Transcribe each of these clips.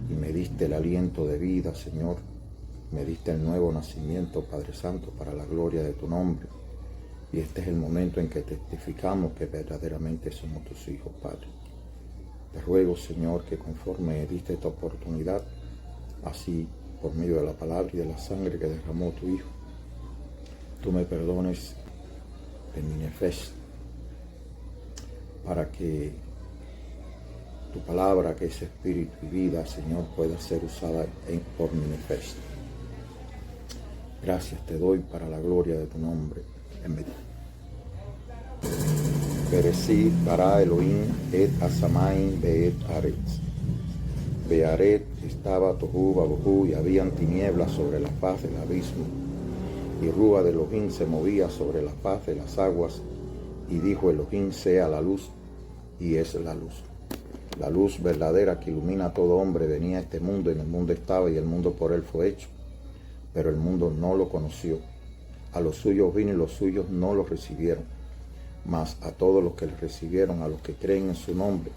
y me diste el aliento de vida, Señor. Me diste el nuevo nacimiento, Padre Santo, para la gloria de tu nombre. Y este es el momento en que testificamos que verdaderamente somos tus hijos, Padre. Te ruego, Señor, que conforme diste esta oportunidad, así por medio de la palabra y de la sangre que derramó tu Hijo, tú me perdones de mi nefes, para que tu palabra, que es espíritu y vida, Señor, pueda ser usada por mi nefes. Gracias te doy para la gloria de tu nombre. Amén. Bereshit bara Elohim et hashamayim ve'et haaretz. Be'aret estaba tohu babohu, y habían tinieblas sobre la faz del abismo, y Rúa de Elohim se movía sobre la faz de las aguas, y dijo Elohim: sea la luz, y es la luz. La luz verdadera que ilumina a todo hombre venía a este mundo, y en el mundo estaba, y el mundo por él fue hecho, pero el mundo no lo conoció. A los suyos vino, y los suyos no lo recibieron. Mas a todos los que le recibieron, a los que creen en su nombre,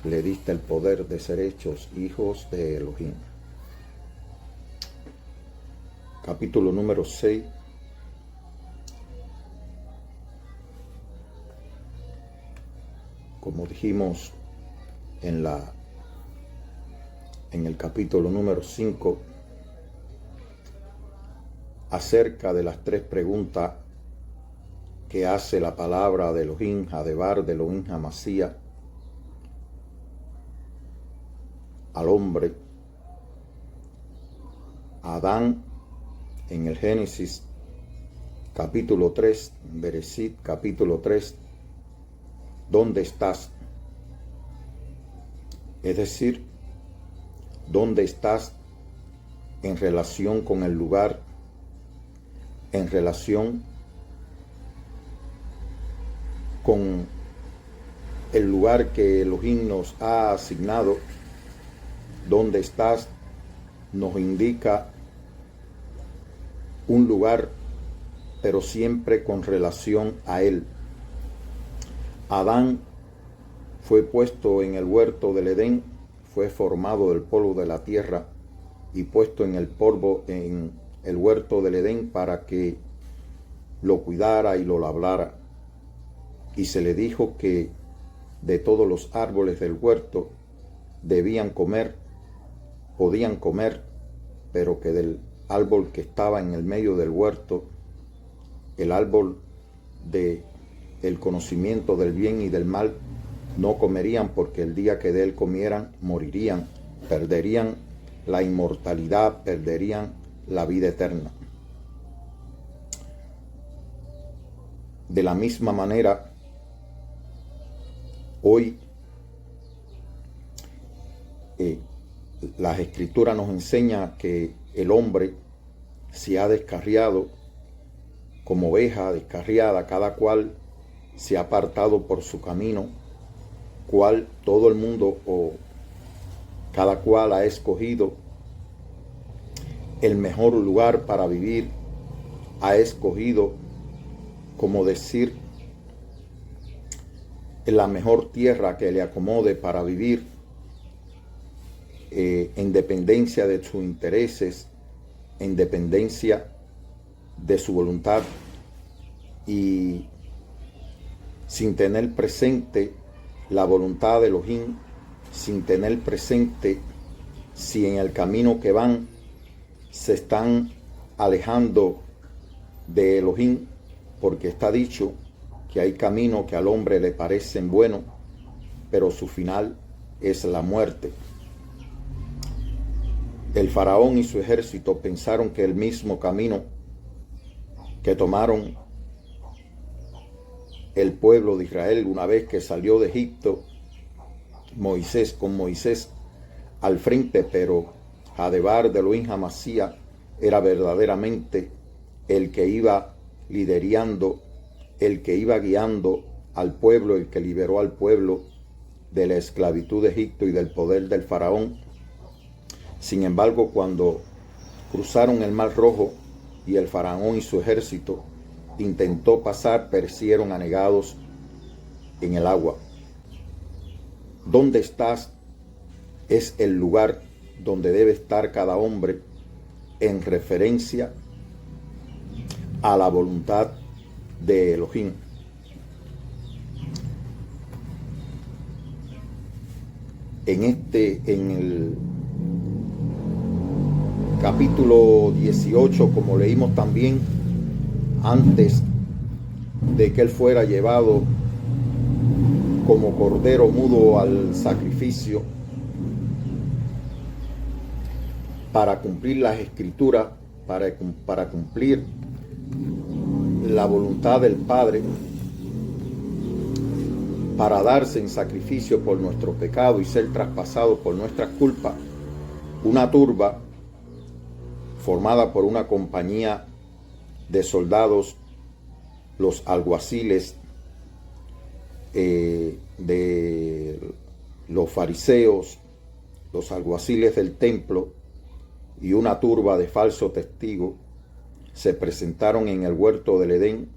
le diste el poder de ser hechos hijos de Elohim. Capítulo número 6. Como dijimos en el capítulo número 5, acerca de las 3 preguntas que hace la palabra de Elohim, Hadebar, de Elohim Hamasía, al hombre, Adán, en el Génesis, capítulo 3, Bereshit, capítulo 3, ¿dónde estás? Es decir, ¿dónde estás en relación con el lugar, en relación con el lugar que Elohim nos ha asignado? ¿Dónde estás? Nos indica un lugar, pero siempre con relación a Él. Adán fue puesto en el huerto del Edén, fue formado del polvo de la tierra y puesto en el polvo en el huerto del Edén para que lo cuidara y lo labrara. Y se le dijo que de todos los árboles del huerto debían comer, podían comer, pero que del árbol que estaba en el medio del huerto, el árbol de el conocimiento del bien y del mal, no comerían, porque el día que de él comieran morirían, perderían la inmortalidad, perderían la vida eterna. De la misma manera, hoy las escrituras nos enseñan que el hombre se ha descarriado como oveja descarriada, cada cual se ha apartado por su camino, cual todo el mundo o cada cual ha escogido el mejor lugar para vivir, ha escogido, como decir, la mejor tierra que le acomode para vivir, en dependencia de sus intereses, en dependencia de su voluntad, y sin tener presente la voluntad de Elohim, sin tener presente si en el camino que van se están alejando de Elohim, porque está dicho que hay caminos que al hombre le parecen buenos, pero su final es la muerte. El faraón y su ejército pensaron que el mismo camino que tomaron el pueblo de Israel una vez que salió de Egipto, con Moisés al frente, pero Hadebar de Elohim Hamasía era verdaderamente el que iba liderando, el que iba guiando al pueblo, el que liberó al pueblo de la esclavitud de Egipto y del poder del faraón. Sin embargo, cuando cruzaron el Mar Rojo y el faraón y su ejército intentó pasar, perecieron anegados en el agua. ¿Dónde estás? Es el lugar donde debe estar cada hombre en referencia a la voluntad de Elohim. En el capítulo 18, como leímos también, antes de que él fuera llevado como cordero mudo al sacrificio para cumplir las escrituras, para cumplir la voluntad del Padre, para darse en sacrificio por nuestro pecado y ser traspasado por nuestras culpas, una turba formada por una compañía de soldados, los alguaciles de los fariseos, los alguaciles del templo y una turba de falsos testigos se presentaron en el huerto del Edén,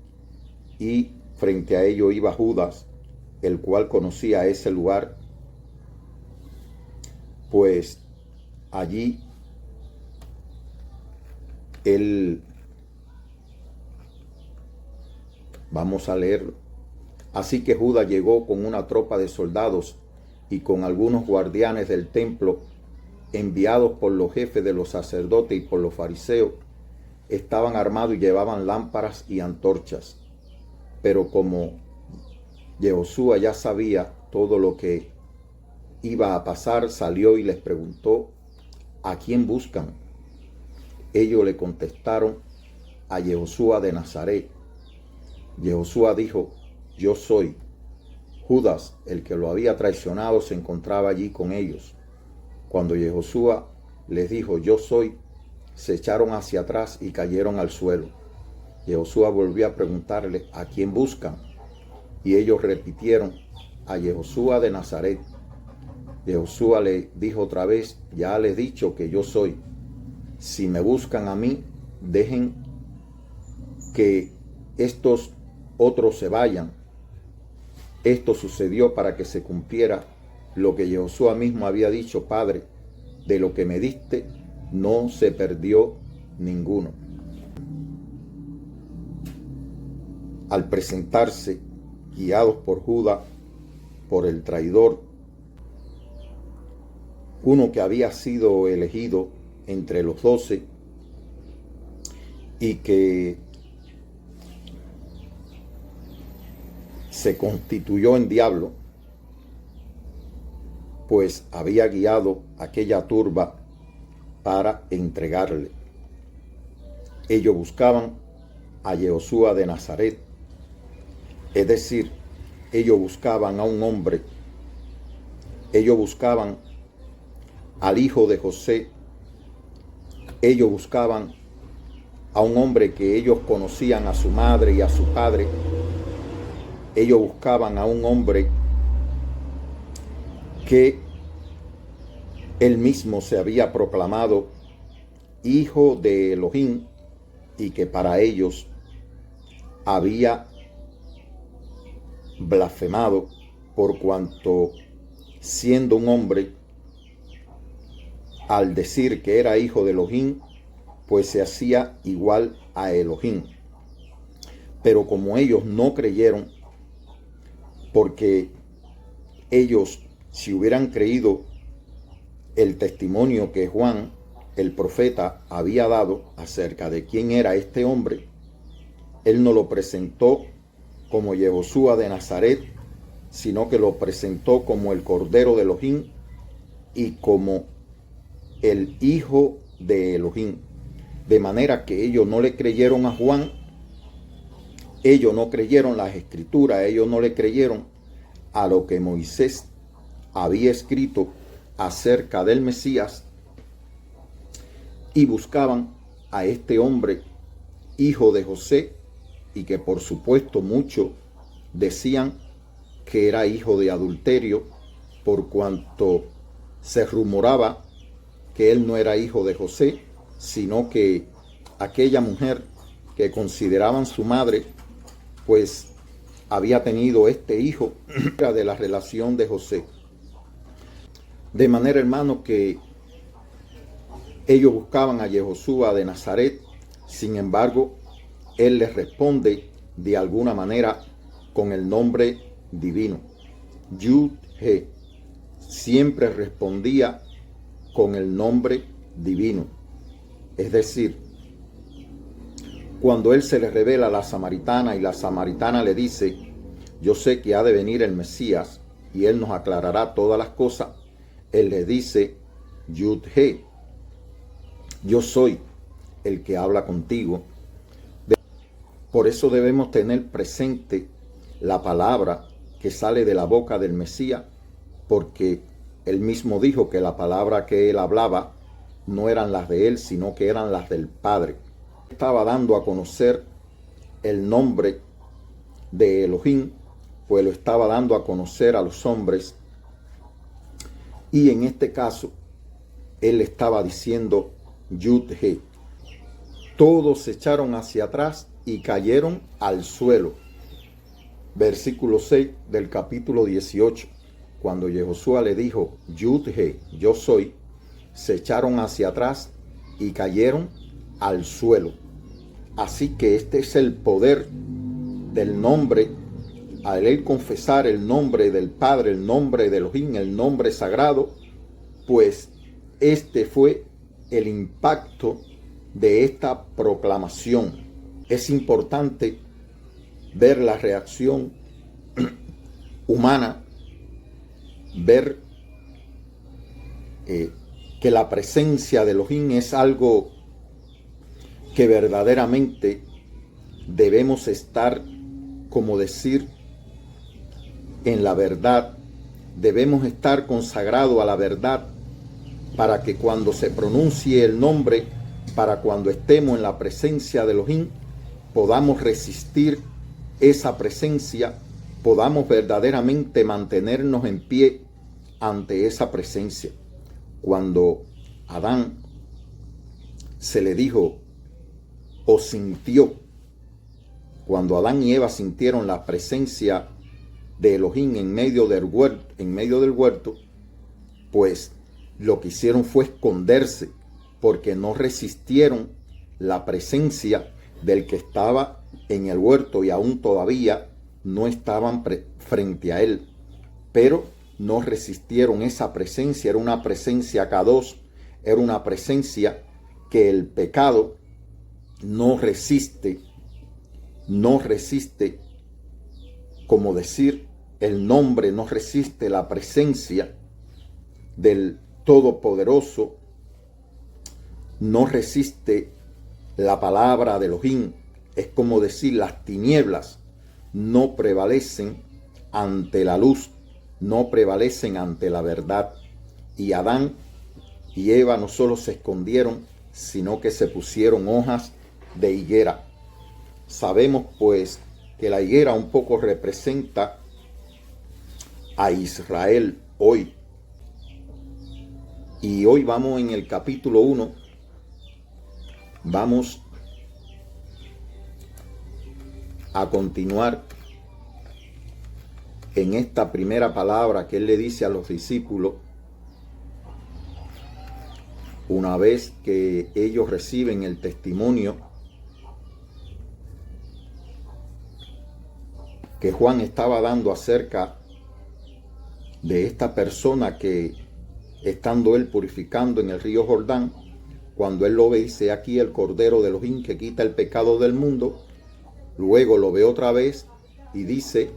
y frente a ello iba Judas, el cual conocía ese lugar, pues allí él, vamos a leerlo. Así que Judas llegó con una tropa de soldados y con algunos guardianes del templo, enviados por los jefes de los sacerdotes y por los fariseos. Estaban armados y llevaban lámparas y antorchas. Pero como Yehoshua ya sabía todo lo que iba a pasar, salió y les preguntó: ¿a quién buscan? Ellos le contestaron: a Yehoshua de Nazaret. Yehoshua dijo: yo soy. Judas, el que lo había traicionado, se encontraba allí con ellos. Cuando Yehoshua les dijo: yo soy, se echaron hacia atrás y cayeron al suelo. Yehoshua volvió a preguntarle: ¿a quién buscan? Y ellos repitieron: a Yehoshua de Nazaret. Yehoshua le dijo otra vez: ya les he dicho que yo soy. Si me buscan a mí, dejen que estos otros se vayan. Esto sucedió para que se cumpliera lo que Yehoshua mismo había dicho: Padre, de lo que me diste, no se perdió ninguno. Al presentarse, guiados por Judas, por el traidor, uno que había sido elegido entre los 12 y que se constituyó en diablo, pues había guiado aquella turba para entregarle. Ellos buscaban a Yehoshua de Nazaret, es decir, ellos buscaban a un hombre, ellos buscaban al hijo de José, ellos buscaban a un hombre que ellos conocían, a su madre y a su padre. Ellos buscaban a un hombre que él mismo se había proclamado hijo de Elohim, y que para ellos había blasfemado, por cuanto, siendo un hombre, al decir que era hijo de Elohim, pues se hacía igual a Elohim. Pero como ellos no creyeron, porque ellos, si hubieran creído el testimonio que Juan, el profeta, había dado acerca de quién era este hombre, él no lo presentó como Yehoshua de Nazaret, sino que lo presentó como el Cordero de Elohim y como el Hijo de Elohim. De manera que ellos no le creyeron a Juan, ellos no creyeron las escrituras, ellos no le creyeron a lo que Moisés había escrito acerca del Mesías, y buscaban a este hombre, hijo de José, y que por supuesto muchos decían que era hijo de adulterio, por cuanto se rumoraba que él no era hijo de José, sino que aquella mujer que consideraban su madre, pues había tenido este hijo de la relación de José. De manera, hermano, que Ellos buscaban a Yehoshua de Nazaret, sin embargo, él les responde de alguna manera con el nombre divino. Yud-He siempre respondía con el nombre divino. Es decir, cuando él se le revela a la samaritana y la samaritana le dice, yo sé que ha de venir el Mesías y él nos aclarará todas las cosas, él le dice, Yud-He, yo soy el que habla contigo. Por eso debemos tener presente la palabra que sale de la boca del Mesías, porque él mismo dijo que la palabra que él hablaba no eran las de él, sino que eran las del Padre. Estaba dando a conocer el nombre de Elohim, pues lo estaba dando a conocer a los hombres. Y en este caso, él estaba diciendo Yud-He. Todos se echaron hacia atrás y cayeron al suelo. Versículo 6 del capítulo 18. Cuando Yehoshua le dijo, Yud-He, yo soy, se echaron hacia atrás y cayeron al suelo. Así que este es el poder del nombre. Al él confesar el nombre del Padre, el nombre de Elohim, el nombre sagrado, pues este fue el impacto de esta proclamación. Es importante ver la reacción humana, ver que la presencia de Elohim es algo que verdaderamente debemos estar, como decir, en la verdad. Debemos estar consagrados a la verdad para que cuando se pronuncie el nombre, para cuando estemos en la presencia de Elohim, podamos resistir esa presencia, podamos verdaderamente mantenernos en pie ante esa presencia. Cuando Adán se le dijo o sintió, cuando Adán y Eva sintieron la presencia de Elohim en medio del huerto, pues lo que hicieron fue esconderse, porque no resistieron la presencia del que estaba en el huerto y aún todavía no estaban frente a él, pero no resistieron esa presencia. Era una presencia Kadosh, era una presencia que el pecado no resiste, como decir, el nombre no resiste la presencia del Todopoderoso, no resiste la palabra de Elohim. Es como decir, las tinieblas no prevalecen ante la luz, no prevalecen ante la verdad. Y Adán y Eva no solo se escondieron, sino que se pusieron hojas de higuera. Sabemos pues que la higuera un poco representa a Israel hoy. Y hoy vamos en el capítulo 1, vamos a continuar en esta primera palabra que él le dice a los discípulos una vez que ellos reciben el testimonio que Juan estaba dando acerca de esta persona que, estando él purificando en el río Jordán, cuando él lo ve, dice, aquí el Cordero de Elohim que quita el pecado del mundo. Luego lo ve otra vez y dice,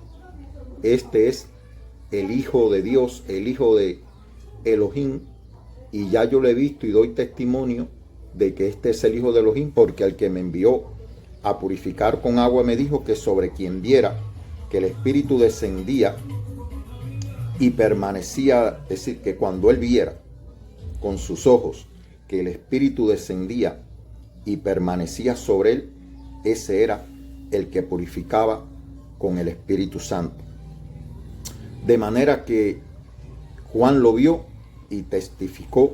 este es el Hijo de Dios, el Hijo de Elohim, y ya yo lo he visto y doy testimonio de que este es el Hijo de Elohim, porque el que me envió a purificar con agua me dijo que sobre quien viera que el Espíritu descendía y permanecía, es decir, que cuando él viera con sus ojos que el Espíritu descendía y permanecía sobre él, ese era el que purificaba con el Espíritu Santo. De manera que Juan lo vio y testificó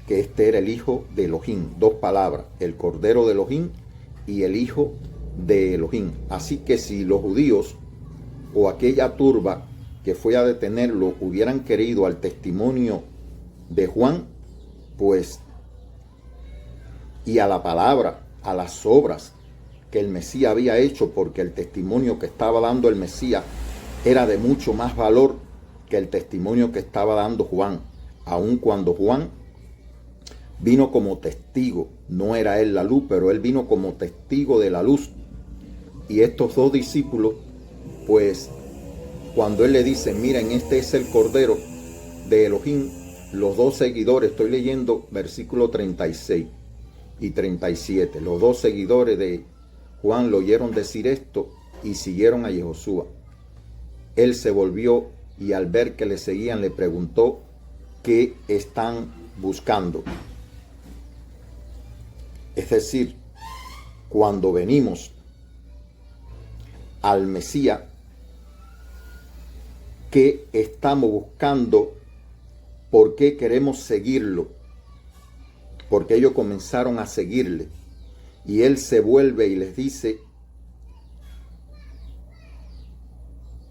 que este era el Hijo de Elohim. Dos palabras, el Cordero de Elohim y el Hijo de Elohim. Así que si los judíos o aquella turba que fue a detenerlo hubieran querido al testimonio de Juan, pues y a la palabra, a las obras que el Mesías había hecho, porque el testimonio que estaba dando el Mesías era de mucho más valor que el testimonio que estaba dando Juan, aun cuando Juan vino como testigo. No era él la luz, pero él vino como testigo de la luz. Y estos dos discípulos, pues, cuando él le dice, miren, este es el Cordero de Elohim, los dos seguidores, estoy leyendo versículo 36 y 37, los dos seguidores de Juan lo oyeron decir esto y siguieron a Yehoshua. Él se volvió y al ver que le seguían le preguntó, ¿qué están buscando? Es decir, cuando venimos al Mesías, ¿qué estamos buscando? ¿Por qué queremos seguirlo? Porque ellos comenzaron a seguirle. Y él se vuelve y les dice,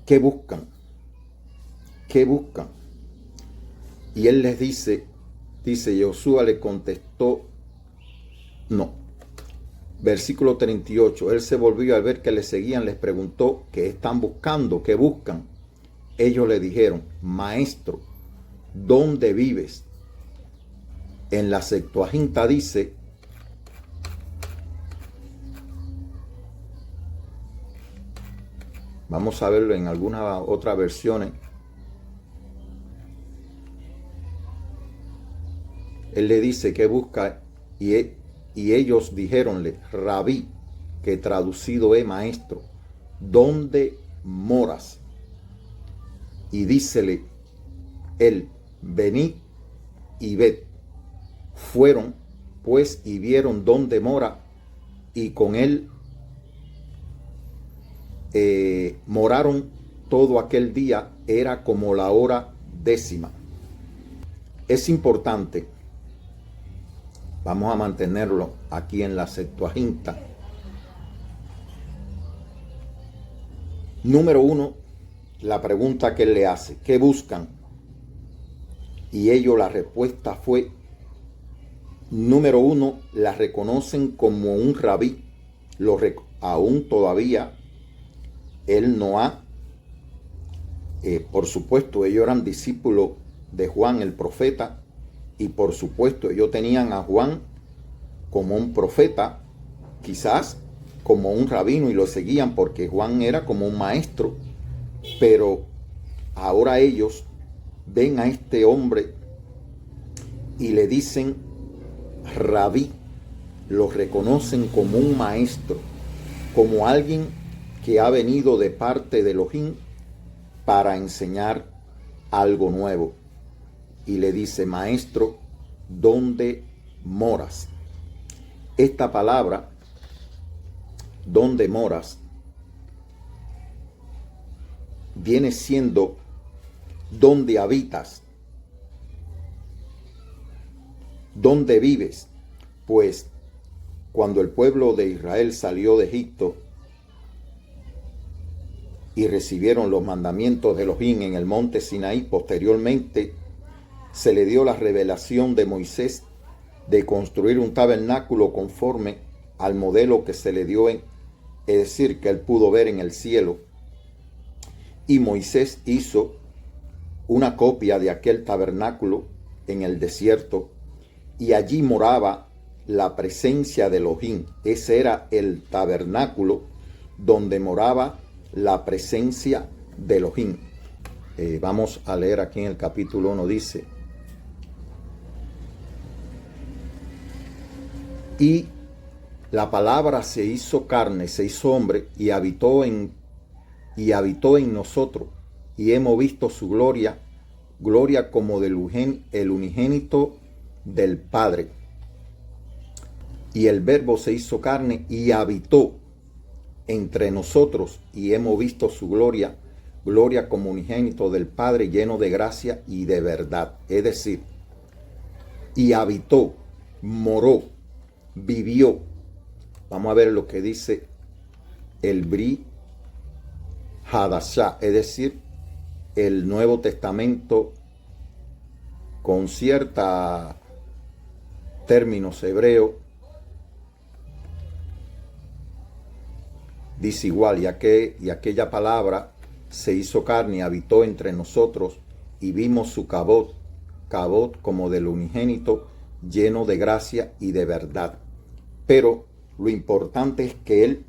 ¿qué buscan? ¿Qué buscan? Y él les dice, Josué le contestó, no. Versículo 38, él se volvió al ver que le seguían, les preguntó, ¿qué están buscando? ¿Qué buscan? Ellos le dijeron, Maestro, ¿dónde vives? En la Septuaginta dice, vamos a verlo en algunas otras versiones, él le dice que busca y ellos dijéronle, Rabí, que traducido es maestro, ¿dónde moras? Y dícele él, venid y ved. Fueron pues y vieron dónde mora, y con él moraron todo aquel día, era como la hora 10. Es importante, vamos a mantenerlo aquí en la Septuaginta. Número 1, la pregunta que él le hace, ¿qué buscan? Y ellos, la respuesta fue, número 1, la reconocen como un rabí. Aún todavía él no ha, por supuesto, ellos eran discípulos de Juan el profeta, y por supuesto ellos tenían a Juan como un profeta, quizás como un rabino, y lo seguían porque Juan era como un maestro. Pero ahora ellos ven a este hombre y le dicen rabí, lo reconocen como un maestro, como alguien que ha venido de parte de Elohim para enseñar algo nuevo. Y le dice, Maestro, ¿dónde moras? Esta palabra, ¿dónde moras?, viene siendo ¿dónde habitas? ¿Dónde vives? Pues cuando el pueblo de Israel salió de Egipto y recibieron los mandamientos de Elohim en el monte Sinaí, posteriormente se le dio la revelación de Moisés de construir un tabernáculo conforme al modelo que se le dio, es decir, que él pudo ver en el cielo. Y Moisés hizo una copia de aquel tabernáculo en el desierto, y allí moraba la presencia de Elohim. Ese era el tabernáculo donde moraba la presencia de Elohim. Vamos a leer aquí en el capítulo 1, dice, y la palabra se hizo carne, se hizo hombre, y habitó en nosotros, y hemos visto su gloria, gloria como del el unigénito del Padre. Y el Verbo se hizo carne y habitó entre nosotros, y hemos visto su gloria, gloria como unigénito del Padre, lleno de gracia y de verdad. Es decir, y habitó, moró, vivió. Vamos a ver lo que dice el Bri Hadashah, es decir, el Nuevo Testamento con ciertos términos hebreos dice igual, y aquella palabra se hizo carne y habitó entre nosotros, y vimos su cabot como del unigénito, lleno de gracia y de verdad. Pero lo importante es que Él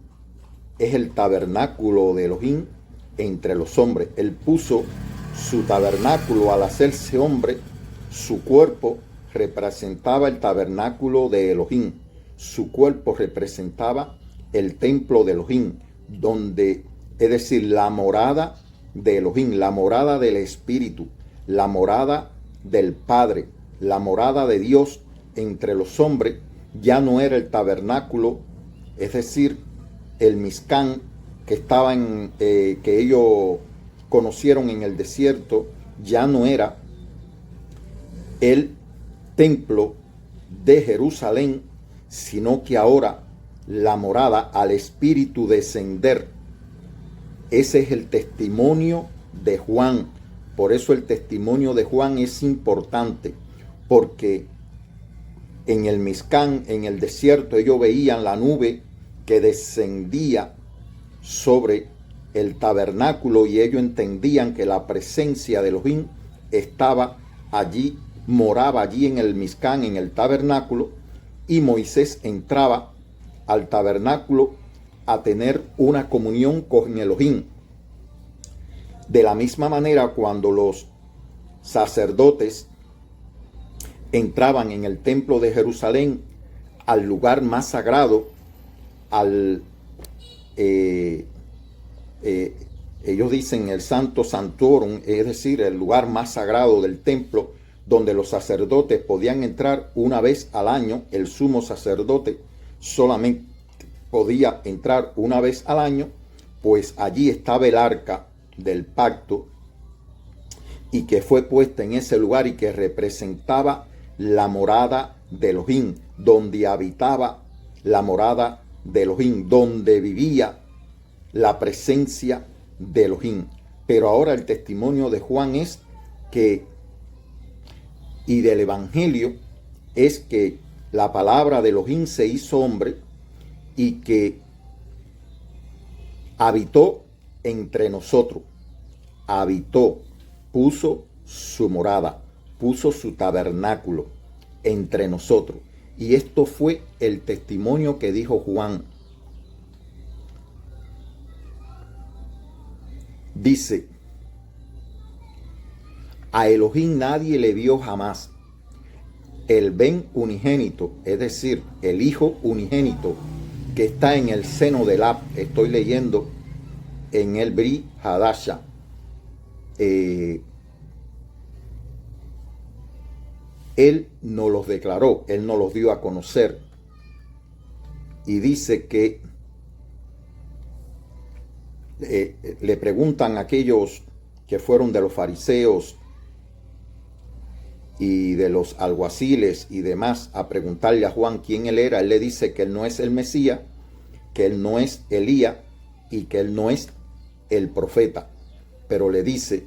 es el tabernáculo de Elohim entre los hombres. Él puso su tabernáculo al hacerse hombre. Su cuerpo representaba el tabernáculo de Elohim. Su cuerpo representaba el templo de Elohim, donde, es decir, la morada de Elohim, la morada del Espíritu, la morada del Padre, la morada de Dios entre los hombres. Ya no era el tabernáculo, es decir, el Mizcán que estaba que ellos conocieron en el desierto, ya no era el templo de Jerusalén, sino que ahora la morada al Espíritu descender. Ese es el testimonio de Juan. Por eso el testimonio de Juan es importante, porque en el Mizcán, en el desierto, ellos veían la nube que descendía sobre el tabernáculo y ellos entendían que la presencia de Elohim estaba allí, moraba allí en el Mizcán, en el tabernáculo, y Moisés entraba al tabernáculo a tener una comunión con Elohim. De la misma manera, cuando los sacerdotes entraban en el templo de Jerusalén, al lugar más sagrado, ellos dicen el Santo Sanctorum, es decir, el lugar más sagrado del templo, donde los sacerdotes podían entrar una vez al año. El sumo sacerdote solamente podía entrar una vez al año, pues allí estaba el arca del pacto, y que fue puesta en ese lugar y que representaba la morada de Elohim, donde habitaba la morada de Elohim, donde vivía la presencia de Elohim. Pero ahora el testimonio de Juan es que, y del Evangelio, es que la palabra de Elohim se hizo hombre y que habitó entre nosotros. Habitó, puso su morada, puso su tabernáculo entre nosotros. Y esto fue el testimonio que dijo Juan. Dice: a Elohim nadie le vio jamás. El Ben unigénito, es decir, el Hijo unigénito que está en el seno del Ab. Estoy leyendo en el Bri Hadasha. Él nos los declaró, Él nos los dio a conocer. Y dice que le preguntan a aquellos que fueron de los fariseos y de los alguaciles y demás a preguntarle a Juan quién él era. Él le dice que él no es el Mesías, que él no es Elías y que él no es el profeta. Pero le dice: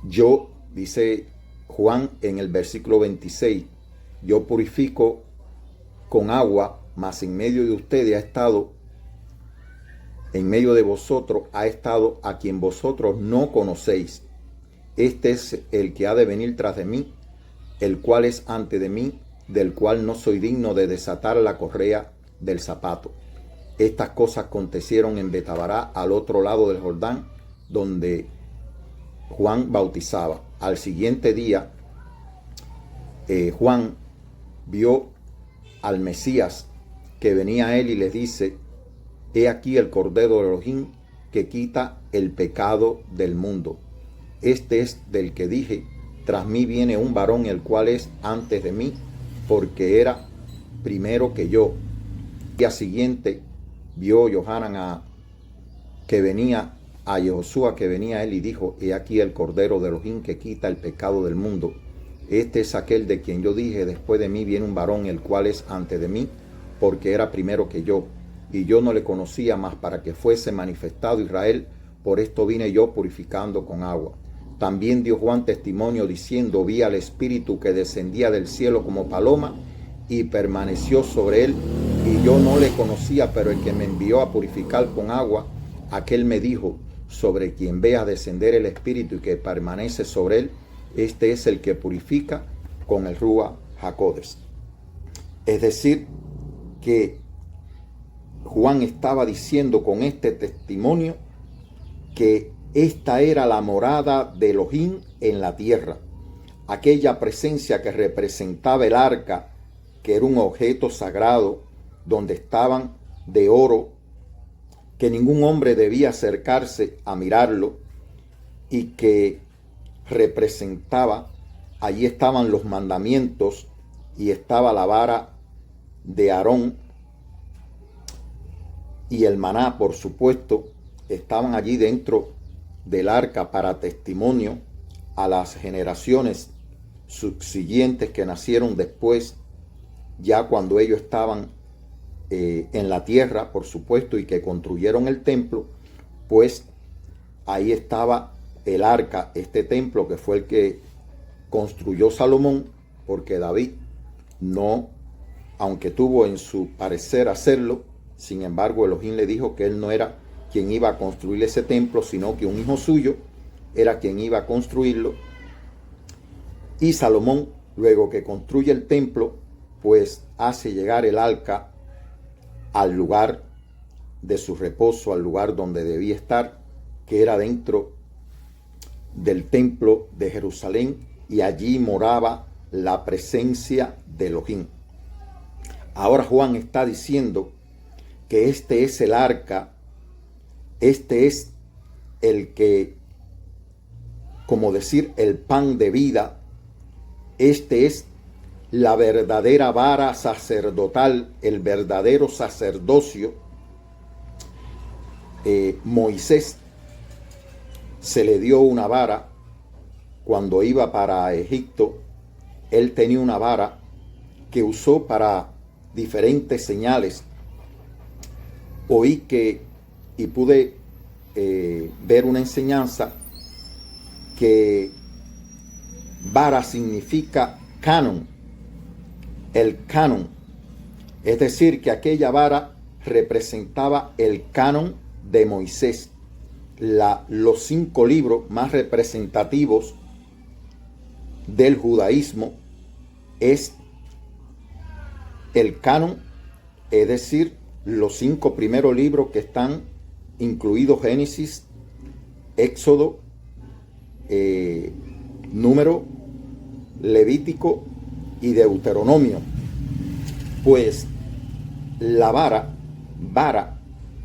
yo, dice Juan en el versículo 26, yo purifico con agua, mas en medio de ustedes ha estado, en medio de vosotros ha estado a quien vosotros no conocéis. Este es el que ha de venir tras de mí, el cual es antes de mí, del cual no soy digno de desatar la correa del zapato. Estas cosas acontecieron en Betabará, al otro lado del Jordán, donde Juan bautizaba. Al siguiente día, Juan vio al Mesías que venía a él y les dice: he aquí el Cordero de Elohim que quita el pecado del mundo. Este es del que dije: tras mí viene un varón, el cual es antes de mí, porque era primero que yo. El día siguiente vio Johanan que venía a Yehoshua, que venía a él, y dijo: he aquí el Cordero de Elohim que quita el pecado del mundo. Este es aquel de quien yo dije: después de mí viene un varón, el cual es antes de mí, porque era primero que yo. Y yo no le conocía, más para que fuese manifestado Israel, por esto vine yo purificando con agua. También dio Juan testimonio diciendo: vi al Espíritu que descendía del cielo como paloma y permaneció sobre él, y yo no le conocía, pero el que me envió a purificar con agua, aquel me dijo, sobre quien vea descender el Espíritu y que permanece sobre él, este es el que purifica con el Ruach HaKodesh. Es decir, que Juan estaba diciendo con este testimonio que esta era la morada de Elohim en la tierra, aquella presencia que representaba el arca, que era un objeto sagrado, donde estaban de oro, que ningún hombre debía acercarse a mirarlo, y que representaba, allí estaban los mandamientos, y estaba la vara de Aarón, y el maná, por supuesto, estaban allí dentro del arca para testimonio a las generaciones subsiguientes que nacieron después, ya cuando ellos estaban en la tierra, por supuesto, y que construyeron el templo. Pues ahí estaba el arca, este templo que fue el que construyó Salomón, porque David no, aunque tuvo en su parecer hacerlo, sin embargo Elohim le dijo que él no era quien iba a construir ese templo, sino que un hijo suyo era quien iba a construirlo. Y Salomón, luego que construye el templo, pues hace llegar el arca al lugar de su reposo, al lugar donde debía estar, que era dentro del templo de Jerusalén, y allí moraba la presencia de Elohim. Ahora Juan está diciendo que este es el arca, este es el que, como decir, el pan de vida, este es la verdadera vara sacerdotal, el verdadero sacerdocio. Moisés se le dio una vara cuando iba para Egipto. Él tenía una vara que usó para diferentes señales. Oí que y pude ver una enseñanza que vara significa canon, el canon, es decir, que aquella vara representaba el canon de Moisés, los 5 libros más representativos del judaísmo. Es el canon, es decir, los 5 primeros libros que están incluidos: Génesis, Éxodo, Número, Levítico y Deuteronomio. Pues la vara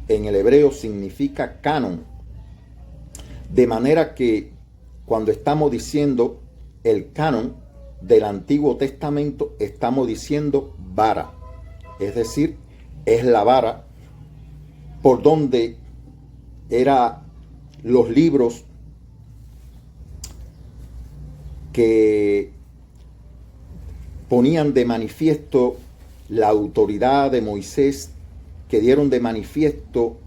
en el hebreo significa canon, de manera que cuando estamos diciendo el canon del Antiguo Testamento, estamos diciendo vara, es decir, es la vara por donde eran los libros que ponían de manifiesto la autoridad de Moisés, que dieron de manifiesto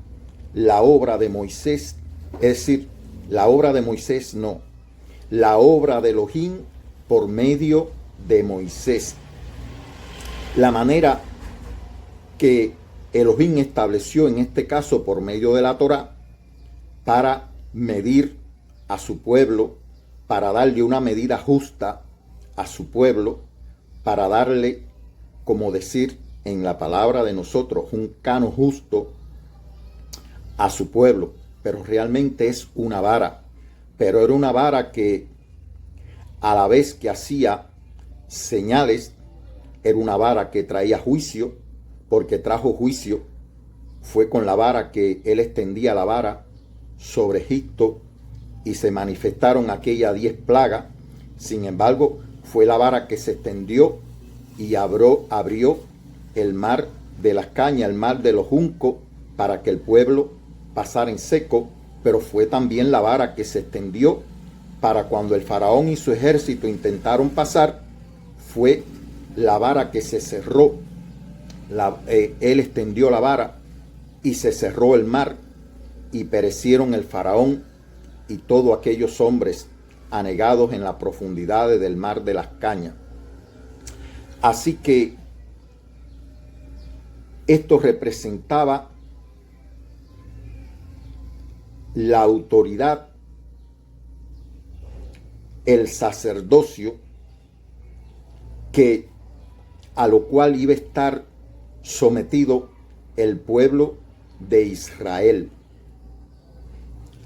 la obra de Moisés. Es decir, la obra de Moisés no, la obra de Elohim por medio de Moisés. La manera que Elohim estableció, en este caso por medio de la Torá, para medir a su pueblo, para darle una medida justa a su pueblo, para darle, como decir en la palabra de nosotros, un canon justo a su pueblo. Pero realmente es una vara, pero era una vara que a la vez que hacía señales, era una vara que traía juicio, porque trajo juicio. Fue con la vara que él extendía la vara sobre Egipto y se manifestaron aquellas 10 plagas. Sin embargo, fue la vara que se extendió y abrió el mar de las cañas, el mar de los juncos, para que el pueblo pasara en seco. Pero fue también la vara que se extendió para cuando el faraón y su ejército intentaron pasar. Fue la vara que se cerró. Él extendió la vara y se cerró el mar, y perecieron el faraón y todos aquellos hombres anegados en las profundidades del mar de las cañas. Así que Esto representaba la autoridad, el sacerdocio, a lo cual iba a estar sometido el pueblo de Israel.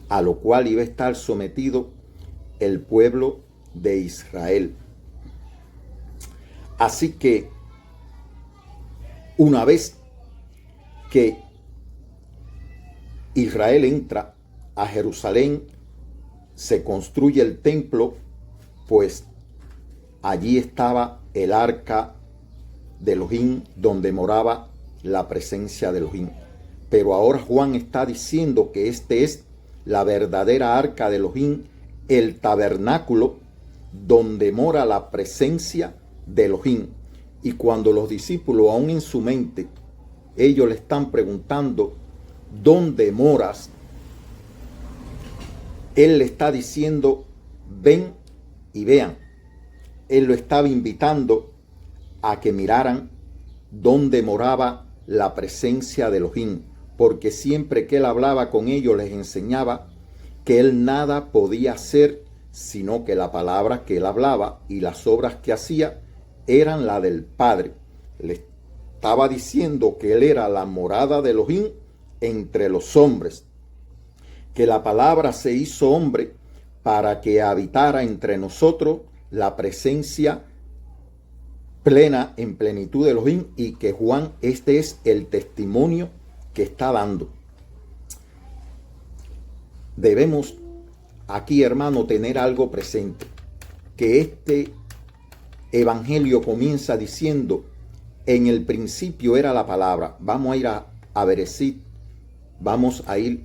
A lo cual iba a estar sometido el pueblo de Israel. Así que una vez que Israel entra a Jerusalén, se construye el templo, pues allí estaba el arca de Elohim, donde moraba la presencia de Elohim. Pero ahora Juan está diciendo que este es la verdadera arca de Elohim, el tabernáculo donde mora la presencia de Elohim. Y cuando los discípulos, aún en su mente, ellos le están preguntando, ¿dónde moras? Él le está diciendo, ven y vean. Él lo estaba invitando a que miraran dónde moraba la presencia de Elohim, porque siempre que él hablaba con ellos les enseñaba que él nada podía hacer, sino que la palabra que él hablaba y las obras que hacía eran la del Padre. Le estaba diciendo que él era la morada de Elohim entre los hombres, que la palabra se hizo hombre para que habitara entre nosotros la presencia plena, en plenitud de Elohim, y que Juan, este es el testimonio que está dando. Debemos aquí, hermano, tener algo presente, que este evangelio comienza diciendo, en el principio era la palabra. Vamos a ir a Bereshit, vamos a ir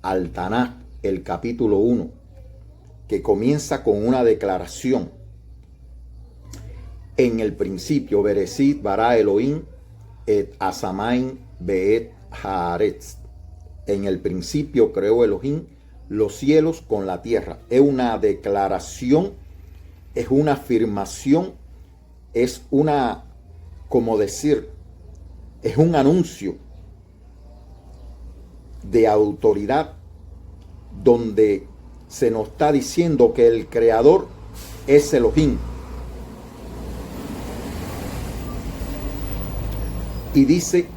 al Tanaj, el capítulo 1, que comienza con una declaración. En el principio, Bereshit bara Elohim et asamain beet haaretz. En el principio creó Elohim los cielos con la tierra. Es una declaración, es una afirmación, es una, como decir, es un anuncio de autoridad donde se nos está diciendo que el creador es Elohim. Y dice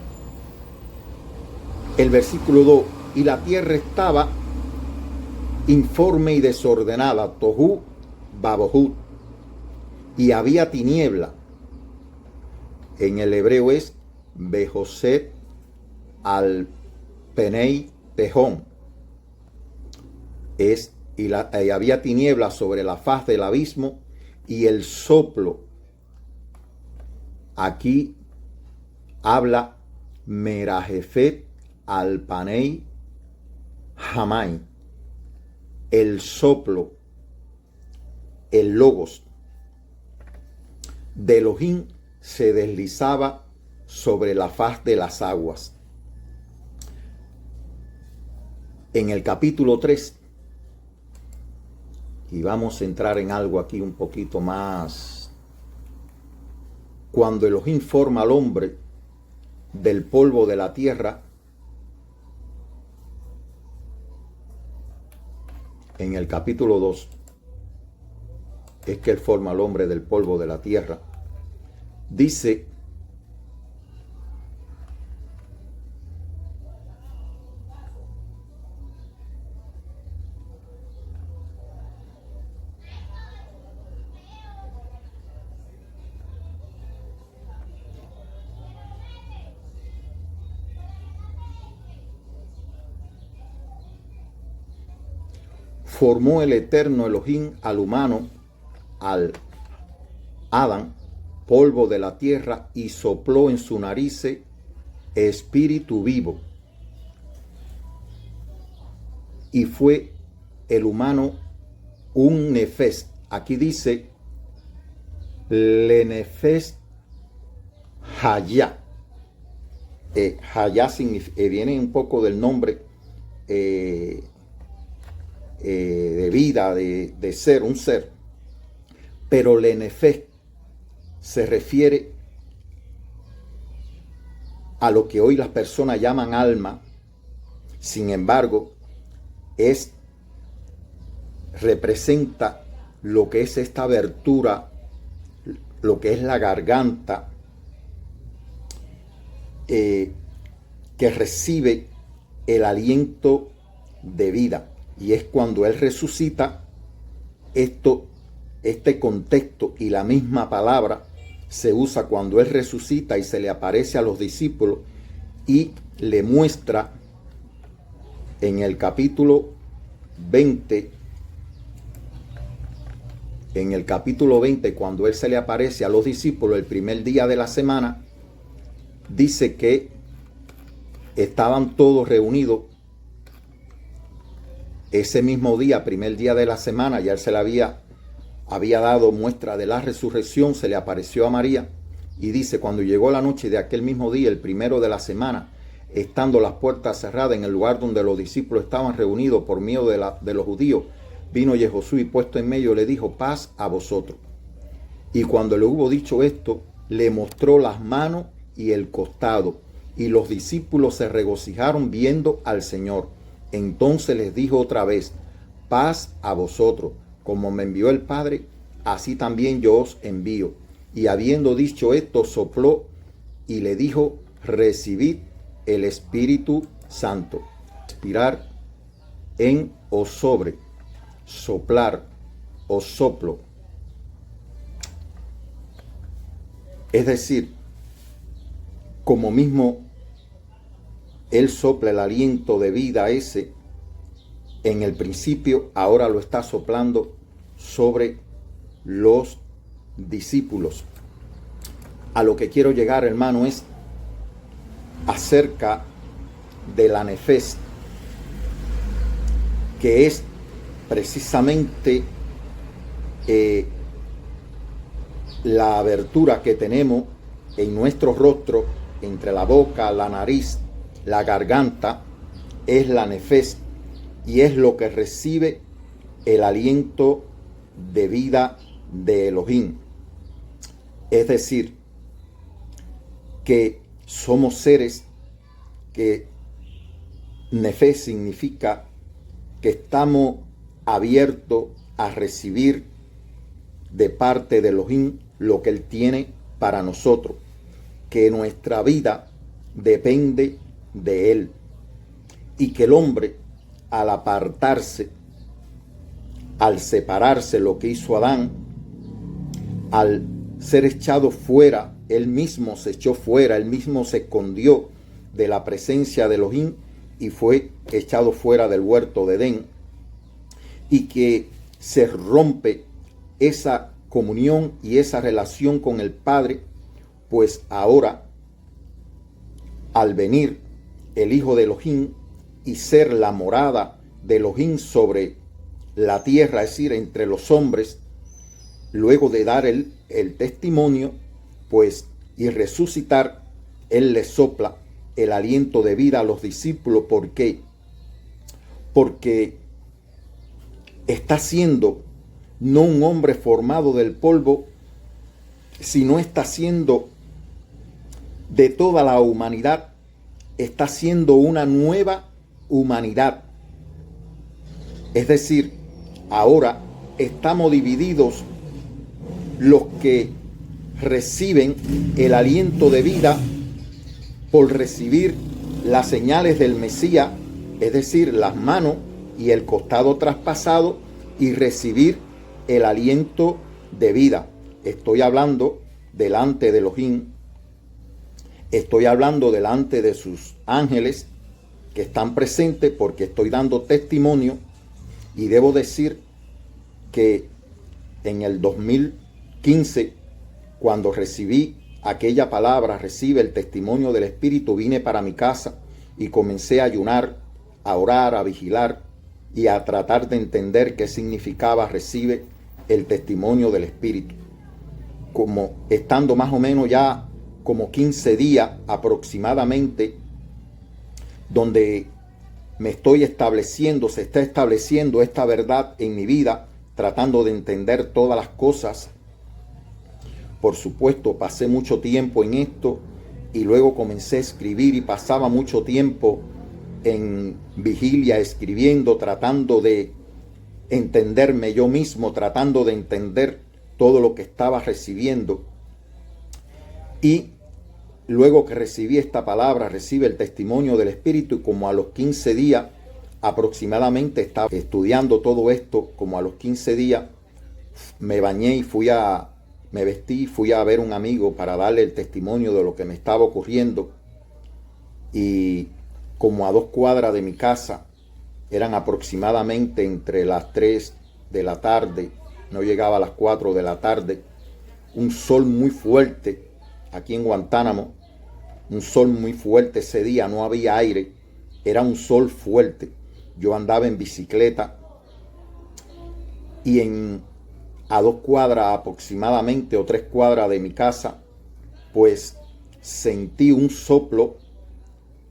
el versículo 2, y la tierra estaba informe y desordenada, tohu babohu, y había tiniebla. En el hebreo es bejoset al penei tejón. Y había tiniebla sobre la faz del abismo, y el soplo. Aquí habla merajefet al panei jamai. El soplo, el logos de Elohim se deslizaba sobre la faz de las aguas. En el capítulo 3, y vamos a entrar en algo aquí un poquito más, cuando Elohim forma al hombre del polvo de la tierra, en el capítulo 2, es que él forma al hombre del polvo de la tierra. Dice, formó el eterno Elohim al humano, al Adán, polvo de la tierra, y sopló en su nariz espíritu vivo. Y fue el humano un nefes. Aquí dice le nefes hayá. Hayá viene un poco del nombre de vida, de ser, un ser. Pero le nefes se refiere a lo que hoy las personas llaman alma. Sin embargo, representa lo que es esta abertura, lo que es la garganta, que recibe el aliento de vida. Y es cuando Él resucita, este contexto y la misma palabra se usa cuando Él resucita y se le aparece a los discípulos y le muestra en el capítulo 20, cuando Él se le aparece a los discípulos el primer día de la semana, dice que estaban todos reunidos ese mismo día, primer día de la semana. Ya Él se le había dado muestra de la resurrección, se le apareció a María y dice: cuando llegó la noche de aquel mismo día, el primero de la semana, estando las puertas cerradas en el lugar donde los discípulos estaban reunidos por miedo de los judíos, vino Josué y puesto en medio le dijo: paz a vosotros. Y cuando le hubo dicho esto, le mostró las manos y el costado, y los discípulos se regocijaron viendo al Señor. Entonces les dijo otra vez: paz a vosotros. Como me envió el Padre, así también yo os envío. Y habiendo dicho esto, sopló y le dijo: recibid el Espíritu Santo. Expirar en o sobre, soplar o soplo. Es decir, como mismo Él sopla el aliento de vida ese en el principio, ahora lo está soplando sobre los discípulos. A lo que quiero llegar, hermano, es acerca de la nefes, que es precisamente la abertura que tenemos en nuestro rostro, entre la boca, la nariz, la garganta, es la nefes, y es lo que recibe el aliento de vida de Elohim. Es decir, que somos seres que nefes significa que estamos abiertos a recibir de parte de Elohim lo que Él tiene para nosotros, que nuestra vida depende de Él, y que el hombre, al apartarse, al separarse, lo que hizo Adán, al ser echado fuera, él mismo se echó fuera, él mismo se escondió de la presencia de Elohim y fue echado fuera del huerto de Edén, y que se rompe esa comunión y esa relación con el Padre, pues ahora, al venir el Hijo de Elohim y ser la morada de Elohim sobre la tierra, es decir, entre los hombres, luego de dar el testimonio, pues, y resucitar, Él le sopla el aliento de vida a los discípulos. ¿Por qué? Porque está siendo no un hombre formado del polvo, sino está siendo de toda la humanidad, está siendo una nueva humanidad. Es decir, ahora estamos divididos los que reciben el aliento de vida por recibir las señales del Mesías, es decir, las manos y el costado traspasado, y recibir el aliento de vida. Estoy hablando delante de Elohim, estoy hablando delante de sus ángeles que están presentes, porque estoy dando testimonio. Y debo decir que en el 2015, cuando recibí aquella palabra, recibe el testimonio del Espíritu, vine para mi casa y comencé a ayunar, a orar, a vigilar y a tratar de entender qué significaba recibe el testimonio del Espíritu. Como estando más o menos ya como 15 días aproximadamente, donde me estoy estableciendo, se está estableciendo esta verdad en mi vida, tratando de entender todas las cosas. Por supuesto, pasé mucho tiempo en esto y luego comencé a escribir y pasaba mucho tiempo en vigilia escribiendo, tratando de entenderme yo mismo, tratando de entender todo lo que estaba recibiendo. Y luego que recibí esta palabra, recibe el testimonio del Espíritu, y como a los 15 días aproximadamente, estaba estudiando todo esto, como a los 15 días me bañé y me vestí y fui a ver a un amigo para darle el testimonio de lo que me estaba ocurriendo. Y como a 2 cuadras de mi casa, eran aproximadamente entre las 3 de la tarde, no llegaba a las 4 de la tarde, un sol muy fuerte aquí en Guantánamo, un sol muy fuerte ese día, no había aire, era un sol fuerte. Yo andaba en bicicleta y a 2 cuadras aproximadamente o 3 cuadras de mi casa, pues sentí un soplo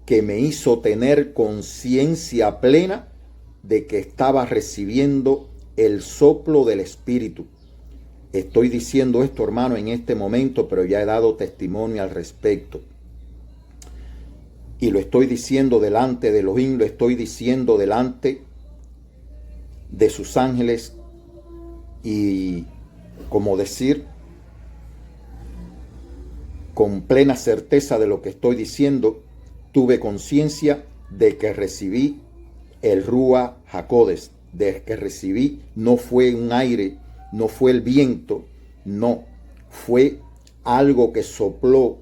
que me hizo tener conciencia plena de que estaba recibiendo el soplo del Espíritu. Estoy diciendo esto, hermano, en este momento, pero ya he dado testimonio al respecto. Y lo estoy diciendo delante de Elohim, lo estoy diciendo delante de sus ángeles, y como decir, con plena certeza de lo que estoy diciendo, tuve conciencia de que recibí el Ruach HaKodesh, de que recibí, no fue un aire, no fue el viento, no, fue algo que sopló,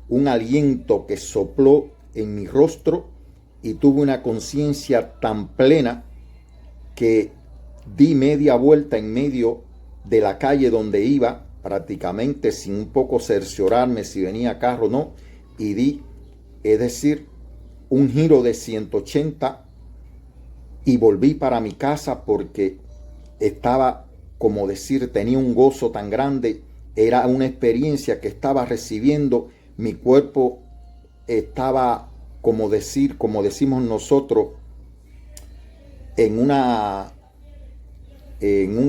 un aliento que sopló en mi rostro, y tuve una conciencia tan plena que di media vuelta en medio de la calle donde iba, prácticamente sin un poco cerciorarme si venía carro o no, y di, es decir, un giro de 180 y volví para mi casa, porque estaba, como decir, tenía un gozo tan grande, era una experiencia que estaba recibiendo, mi cuerpo estaba, como decir, como decimos nosotros, en un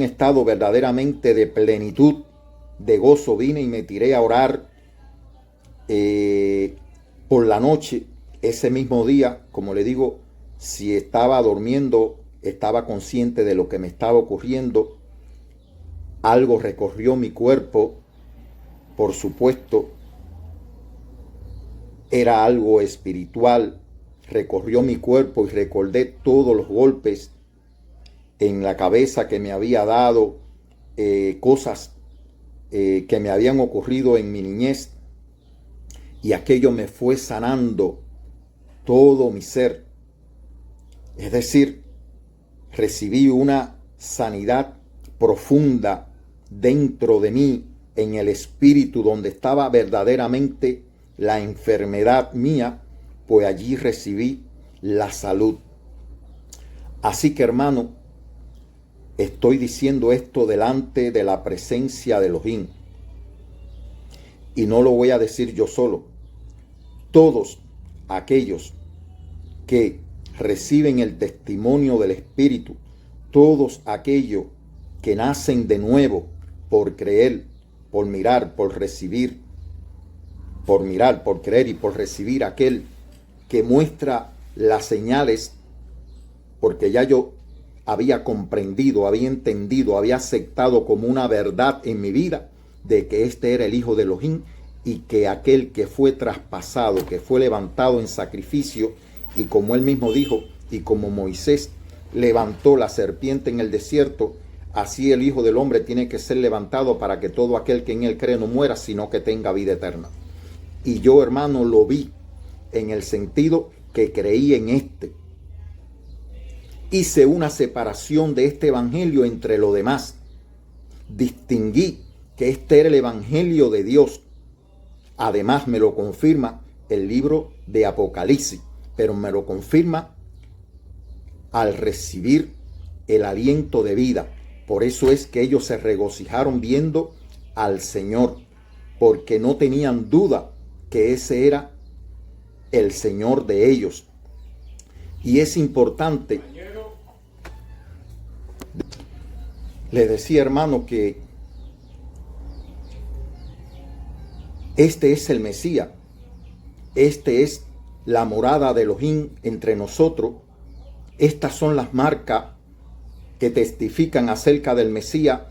estado verdaderamente de plenitud, de gozo. Vine y me tiré a orar por la noche, ese mismo día. Como le digo, si estaba durmiendo, estaba consciente de lo que me estaba ocurriendo. Algo recorrió mi cuerpo, por supuesto, era algo espiritual, recorrió mi cuerpo y recordé todos los golpes en la cabeza que me había dado, cosas que me habían ocurrido en mi niñez, y aquello me fue sanando todo mi ser. Es decir, recibí una sanidad profunda dentro de mí, en el espíritu, donde estaba verdaderamente la enfermedad mía, pues allí recibí la salud. Así que, hermano, estoy diciendo esto delante de la presencia de Elohim, y no lo voy a decir yo solo. Todos aquellos que reciben el testimonio del Espíritu, todos aquellos que nacen de nuevo por creer, por mirar, por recibir, por mirar, por creer y por recibir, aquel que muestra las señales, porque ya yo había comprendido, había entendido, había aceptado como una verdad en mi vida de que este era el Hijo de Elohim, y que aquel que fue traspasado, que fue levantado en sacrificio, y como él mismo dijo, y como Moisés levantó la serpiente en el desierto, así el Hijo del Hombre tiene que ser levantado, para que todo aquel que en él cree no muera, sino que tenga vida eterna. Y yo, hermano, lo vi en el sentido que creí en este. Hice una separación de este evangelio entre lo demás. Distinguí que este era el evangelio de Dios. Además, me lo confirma el libro de Apocalipsis, pero me lo confirma al recibir el aliento de vida. Por eso es que ellos se regocijaron viendo al Señor, porque no tenían duda que ese era el Señor de ellos. Y es importante, le decía, hermano, que este es el Mesías. Este es la morada de Elohim entre nosotros. Estas son las marcas que testifican acerca del Mesías,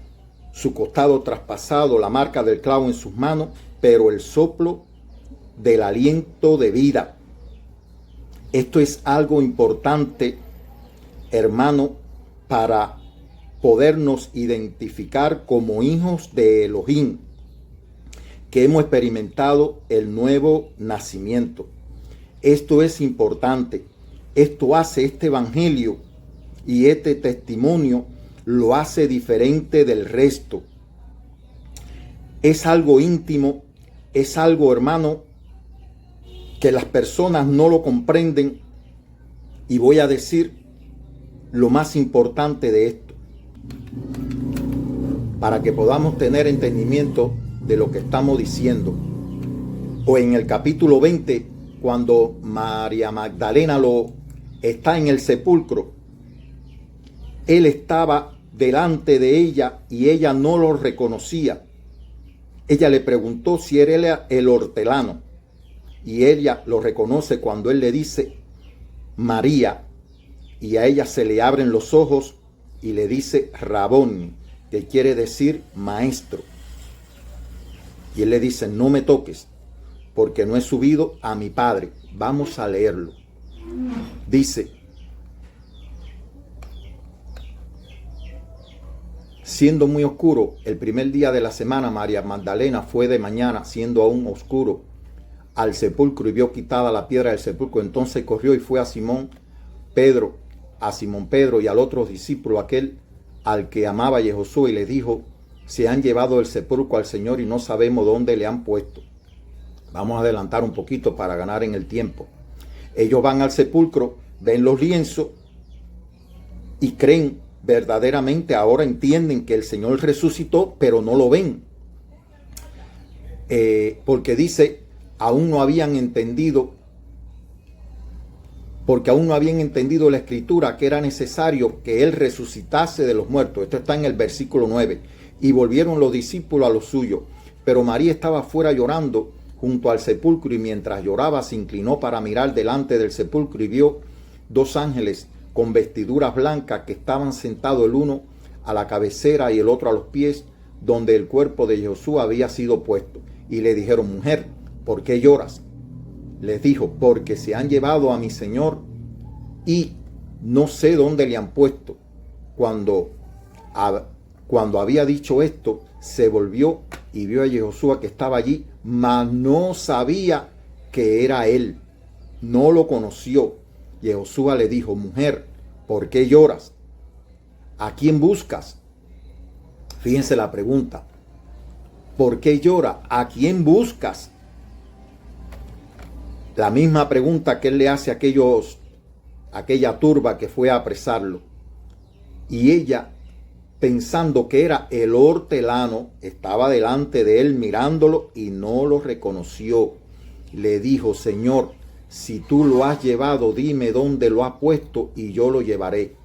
su costado traspasado, la marca del clavo en sus manos, pero el soplo del aliento de vida. Esto es algo importante, hermano, para podernos identificar como hijos de Elohim, que hemos experimentado el nuevo nacimiento. Esto es importante. Esto hace este evangelio y este testimonio lo hace diferente del resto. Es algo íntimo, es algo, hermano, que las personas no lo comprenden. Y voy a decir lo más importante de esto, para que podamos tener entendimiento de lo que estamos diciendo. O en el capítulo 20, cuando María Magdalena está en el sepulcro, él estaba delante de ella y ella no lo reconocía. Ella le preguntó si era el hortelano y ella lo reconoce cuando él le dice María, y a ella se le abren los ojos y le dice Rabón, que quiere decir maestro. Y él le dice, no me toques, porque no he subido a mi Padre. Vamos a leerlo. Dice, siendo muy oscuro, el primer día de la semana, María Magdalena fue de mañana, siendo aún oscuro, al sepulcro y vio quitada la piedra del sepulcro. Entonces corrió y fue a Simón Pedro y al otro discípulo, aquel al que amaba Josué, y le dijo, se han llevado del sepulcro al Señor y no sabemos dónde le han puesto. Vamos a adelantar un poquito para ganar en el tiempo. Ellos van al sepulcro, ven los lienzos y creen verdaderamente, ahora entienden que el Señor resucitó, pero no lo ven. Porque dice, aún no habían entendido la escritura, que era necesario que él resucitase de los muertos. Esto está en el versículo 9. Y volvieron los discípulos a lo suyo, pero María estaba fuera llorando junto al sepulcro, y mientras lloraba se inclinó para mirar delante del sepulcro y vio dos ángeles con vestiduras blancas que estaban sentados, el uno a la cabecera y el otro a los pies, donde el cuerpo de Josué había sido puesto. Y le dijeron, mujer, ¿por qué lloras? Les dijo, porque se han llevado a mi Señor y no sé dónde le han puesto. Cuando había dicho esto, se volvió y vio a Josué que estaba allí, mas no sabía que era él. No lo conoció. Y Josué le dijo, mujer, ¿por qué lloras? ¿A quién buscas? Fíjense la pregunta. ¿Por qué llora? ¿A quién buscas? La misma pregunta que él le hace a aquella turba que fue a apresarlo. Y ella, pensando que era el hortelano, estaba delante de él mirándolo y no lo reconoció. Le dijo, Señor, si tú lo has llevado, dime dónde lo has puesto y yo lo llevaré.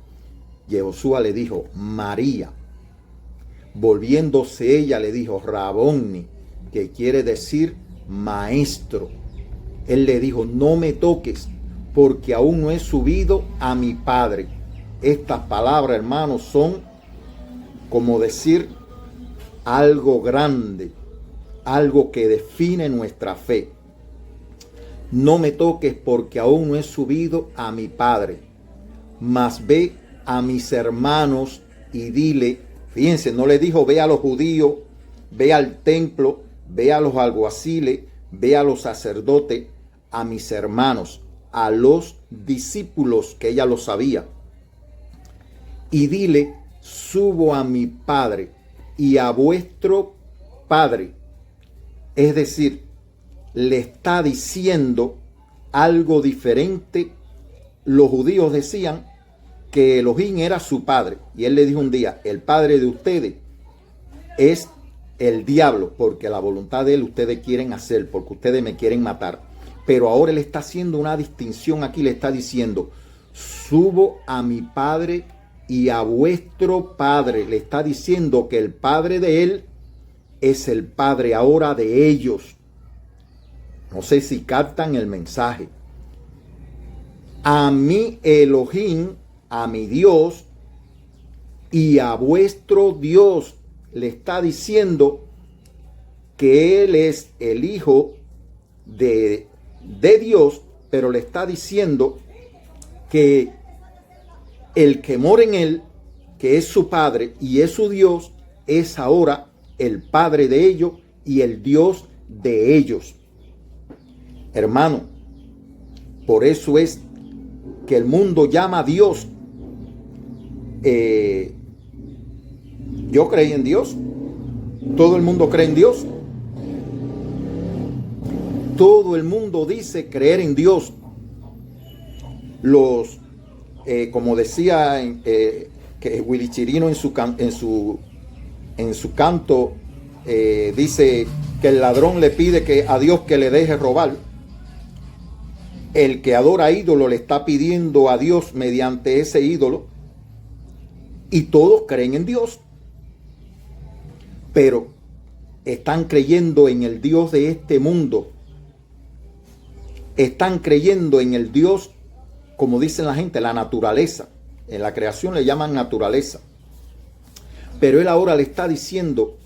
Y Josué le dijo, María. Volviéndose ella le dijo, Raboni, que quiere decir maestro. Él le dijo, no me toques, porque aún no he subido a mi Padre. Estas palabras, hermanos, son como decir algo grande, algo que define nuestra fe. No me toques, porque aún no he subido a mi Padre. Mas ve a mis hermanos y dile, fíjense, no le dijo ve a los judíos, ve al templo, ve a los alguaciles, ve a los sacerdotes, a mis hermanos, a los discípulos, que ella lo sabía. Y dile, subo a mi Padre y a vuestro Padre. Es decir, le está diciendo algo diferente. Los judíos decían que Elohim era su padre. Y él le dijo un día, el padre de ustedes es el diablo, porque la voluntad de él ustedes quieren hacer, porque ustedes me quieren matar. Pero ahora él está haciendo una distinción aquí, le está diciendo, subo a mi Padre y a vuestro Padre. Le está diciendo que el Padre de él es el Padre ahora de ellos. No sé si captan el mensaje. A mi Elohim, a mi Dios y a vuestro Dios, le está diciendo que Él es el Hijo de Dios, pero le está diciendo que el que mora en Él, que es su Padre y es su Dios, es ahora el Padre de ellos y el Dios de ellos. Hermano, por eso es que el mundo llama a Dios. Yo creí en Dios. Todo el mundo cree en Dios. Todo el mundo dice creer en Dios. Como decía que Willy Chirino en su canto, dice que el ladrón le pide a Dios que le deje robar. El que adora ídolo le está pidiendo a Dios mediante ese ídolo. Y todos creen en Dios. Pero están creyendo en el Dios de este mundo. Están creyendo en el Dios, como dicen la gente, la naturaleza. En la creación le llaman naturaleza. Pero Él ahora le está diciendo,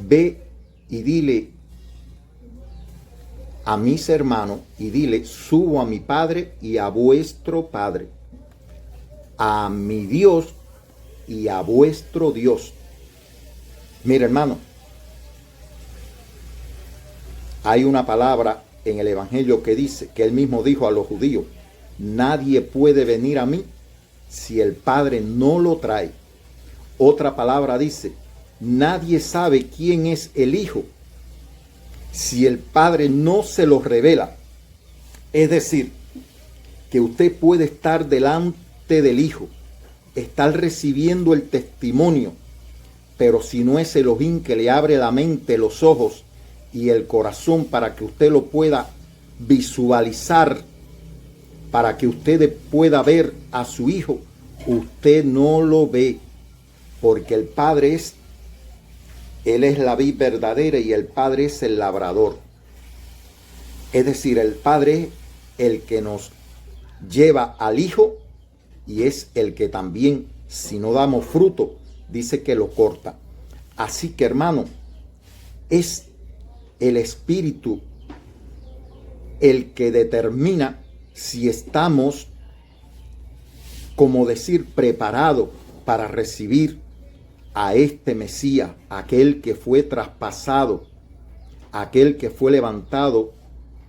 ve y dile a mis hermanos y dile, subo a mi Padre y a vuestro Padre, a mi Dios y a vuestro Dios. Mira, hermano, hay una palabra en el Evangelio que dice, que Él mismo dijo a los judíos, nadie puede venir a mí si el Padre no lo trae. Otra palabra dice, nadie sabe quién es el Hijo si el Padre no se lo revela. Es decir, que usted puede estar delante del Hijo, estar recibiendo el testimonio, pero si no es Elohim que le abre la mente, los ojos y el corazón para que usted lo pueda visualizar, para que usted pueda ver a su Hijo, usted no lo ve, porque el Padre Él es la vid verdadera y el Padre es el labrador. Es decir, el Padre es el que nos lleva al Hijo y es el que también, si no damos fruto, dice que lo corta. Así que, hermano, es el Espíritu el que determina si estamos, como decir, preparados para recibir a este Mesías, aquel que fue traspasado, aquel que fue levantado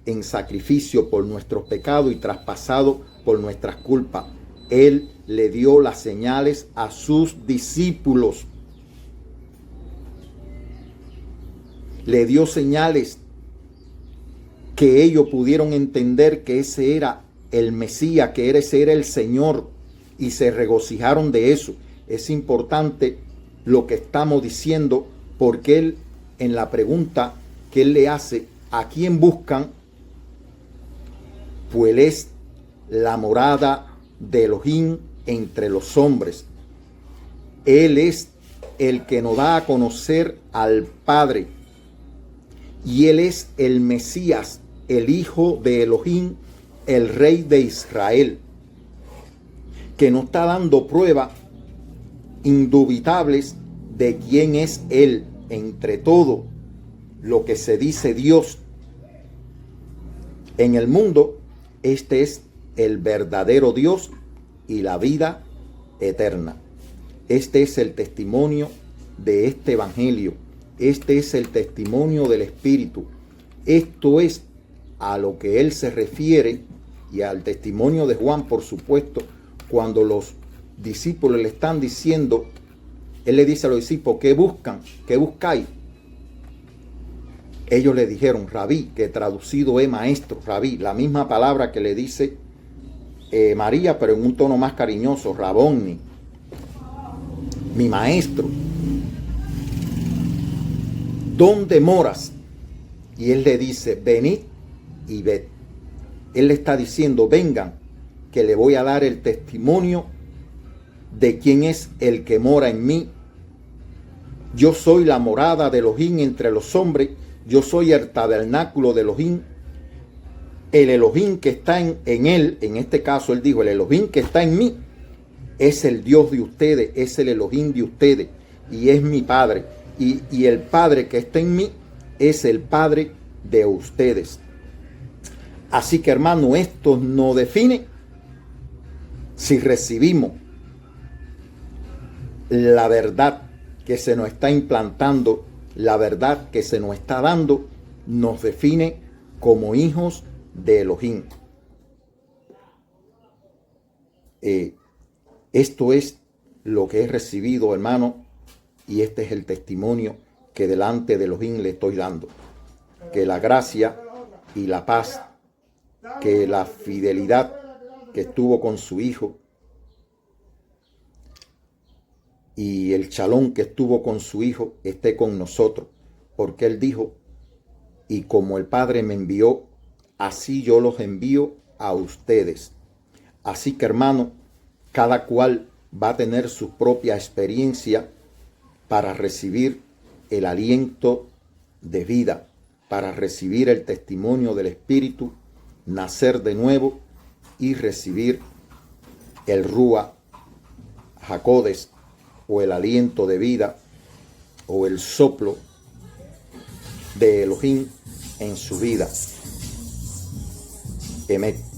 en sacrificio por nuestros pecados y traspasado por nuestras culpas. Él le dio las señales a sus discípulos. Le dio señales que ellos pudieron entender que ese era el Mesías, que ese era el Señor, y se regocijaron de eso. Es importante lo que estamos diciendo, porque Él, en la pregunta que Él le hace, ¿a quién buscan? Pues Él es la morada de Elohim entre los hombres. Él es el que nos da a conocer al Padre. Y Él es el Mesías, el Hijo de Elohim, el Rey de Israel, que nos está dando pruebas indubitables de quién es Él entre todo lo que se dice Dios en el mundo. Este es el verdadero Dios y la vida eterna. Este es el testimonio de este Evangelio. Este es el testimonio del Espíritu. Esto es a lo que Él se refiere, y al testimonio de Juan, por supuesto, cuando los discípulos le están diciendo, Él le dice a los discípulos, ¿qué buscan? ¿Qué buscáis? Ellos le dijeron, Rabí, que traducido es maestro, Rabí, la misma palabra que le dice María, pero en un tono más cariñoso, Rabonni, mi maestro. ¿Dónde moras? Y Él le dice, venid y ved. Él le está diciendo, vengan, que le voy a dar el testimonio de quién es el que mora en mí. Yo soy la morada de Elohim entre los hombres, Yo soy el tabernáculo de Elohim. El Elohim que está en él, en este caso él dijo, el Elohim que está en mí, es el Dios de ustedes, es el Elohim de ustedes y es mi Padre. Y el Padre que está en mí es el Padre de ustedes. Así que, hermano, esto nos define si recibimos la verdad que se nos está implantando, la verdad que se nos está dando, nos define como hijos de Elohim. Esto es lo que he recibido, hermano, y este es el testimonio que delante de Elohim le estoy dando. Que la gracia y la paz, que la fidelidad que estuvo con su hijo y el shalom que estuvo con su hijo esté con nosotros, porque él dijo, y como el Padre me envió, así yo los envío a ustedes. Así que, hermano, cada cual va a tener su propia experiencia para recibir el aliento de vida, para recibir el testimonio del Espíritu, nacer de nuevo y recibir el Rúa Hakodes, o el aliento de vida, o el soplo de Elohim en su vida. Emet.